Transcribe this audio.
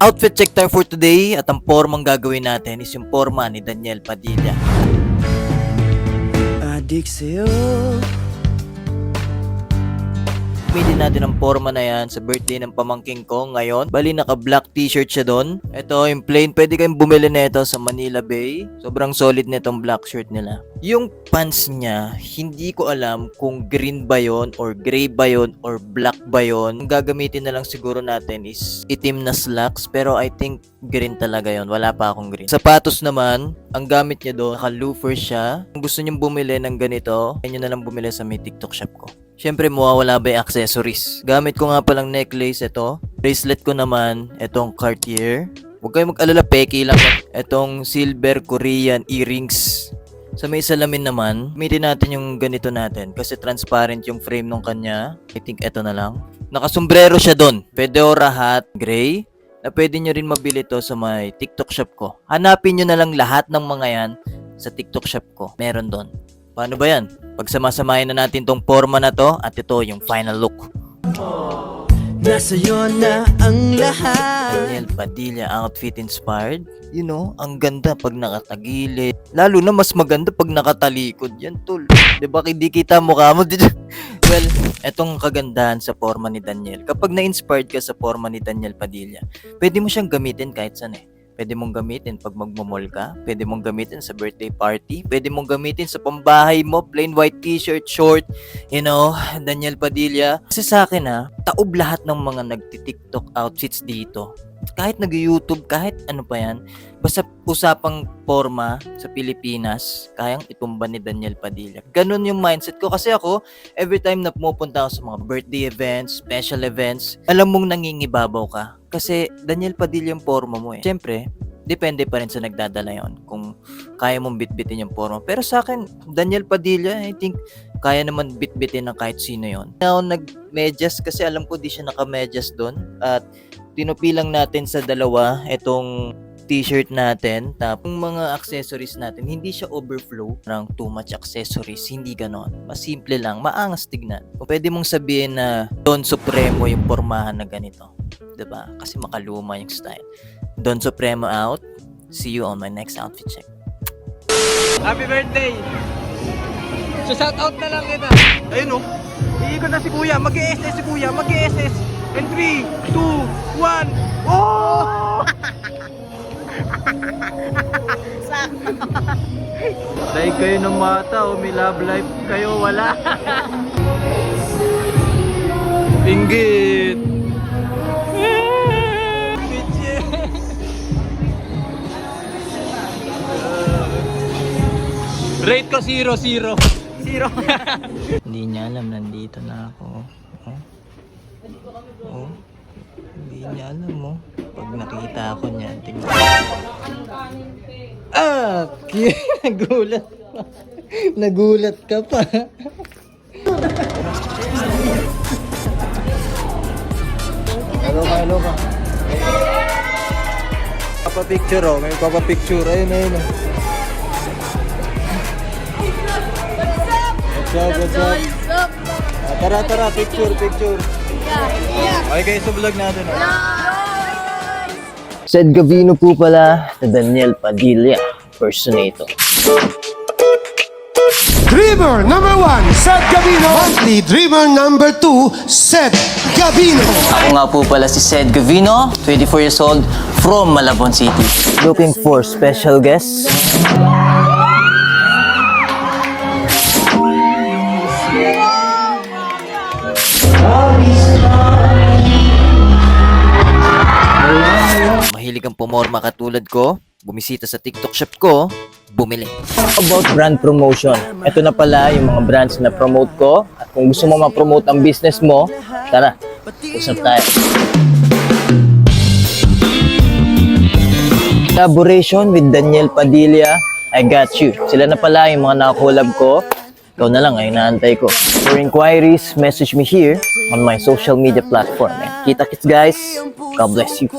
Outfit check time for today at ang formang gagawin natin is yung forma ni Daniel Padilla. Adik sa'yo. Gamitin natin ang forma na yan sa birthday ng pamangking ko ngayon. Bali, naka-black t-shirt siya doon. Ito, yung plain. Pwede kayong bumili nito sa Manila Bay. Sobrang solid nitong black shirt nila. Yung pants niya, hindi ko alam kung green ba yon or gray ba yon or black ba yon. Ang gagamitin na lang siguro natin is itim na slacks. Pero I think green talaga yon. Wala pa akong green. Sapatos naman, ang gamit niya doon, naka-loafer siya. Kung gusto niyong bumili ng ganito, kaya nyo na lang bumili sa may TikTok shop ko. Siyempre, mawawala ba yung accessories? Gamit ko nga palang necklace ito. Bracelet ko naman, itong Cartier. Huwag kayong mag-alala, peki lang. Itong silver Korean earrings. Sa may salamin naman, gamitin natin yung ganito natin. Kasi transparent yung frame nung kanya. I think ito na lang. Nakasombrero siya doon. Fedora hat, gray. Na pwede nyo rin mabili to sa may TikTok shop ko. Hanapin nyo na lang lahat ng mga yan sa TikTok shop ko. Meron doon. Paano ba yan? Pagsamasamahin na natin tong forma na to at ito yung final look. Nasa'yo na ang lahat. Daniel Padilla outfit inspired. You know, ang ganda pag nakatagilid. Lalo na mas maganda pag nakatalikod. Yan tol. Diba hindi kita mukha mo? Well, etong kagandahan sa forma ni Daniel. Kapag na-inspired ka sa forma ni Daniel Padilla, pwede mo siyang gamitin kahit saan eh. Pwede mong gamitin pag magmamall ka. Pwede mong gamitin sa birthday party. Pwede mong gamitin sa pambahay mo. Plain white t-shirt, short. You know, Daniel Padilla. Kasi sa akin taob lahat ng mga nagti-TikTok outfits dito. Kahit nag-YouTube, kahit ano pa yan. Basta usapang forma sa Pilipinas, kayang itumba ni Daniel Padilla. Ganun yung mindset ko. Kasi ako, every time na pumupunta ako sa mga birthday events, special events, alam mong nangingibabaw ka. Kasi Daniel Padilla yung forma mo eh. Siyempre, depende pa rin sa nagdadala yon kung kaya mong bitbitin yung forma. Pero sa akin, Daniel Padilla, I think, kaya naman bitbitin ng kahit sino yon. Now, nag-medyas kasi alam ko di siya naka-medyas doon. At tinupilang natin sa dalawa itong t-shirt natin. Tapos mga accessories natin, hindi siya overflow. Parang too much accessories, hindi ganon. Mas simple lang, maangas tignan. O pwede mong sabihin na Don Supremo yung pormahan na ganito. Diba? Kasi makaluma yung style. Don Supremo out. See you on my next outfit check. Happy birthday! So shout out na lang kita. Ayun oh. Iikot na si Kuya. Mag-ESS si Kuya. Mag-ESS. And 3, 2, 1. Oh! Dahil kayo ng mata, may love life kayo, wala. Inggit. Rate ko 0, 0. 0. Hindi niya alam, nandito na ako. Oh. Hindi niya alam mo. Pag nakita ako niya, tingnan. Nagulat pa. Nagulat ka pa. Hello ka. Papapicture oh, may papapicture. Ayun. What's up? Tara, picture. Okay guys, sa vlog natin. Sed Gavino po pala na Daniel Padilla, personator. Dreamer number 1, Seth Gavino. Monthly Dreamer number 2, Seth Gavino. Ako nga po pala si Sed Gavino, 24 years old, from Malabon City. Looking for special guests? Mahilig ang pumorma katulad ko, bumisita sa TikTok shop ko, bumili. About brand promotion. Ito na pala yung mga brands na promote ko. At kung gusto mo ma-promote ang business mo, tara, usap tayo. Collaboration with Daniel Padilla, I got you. Sila na pala yung mga nakakolab ko. Ikaw na lang ay inaantay ko. For inquiries, message me here on my social media platform. Kita-kits guys. God bless you.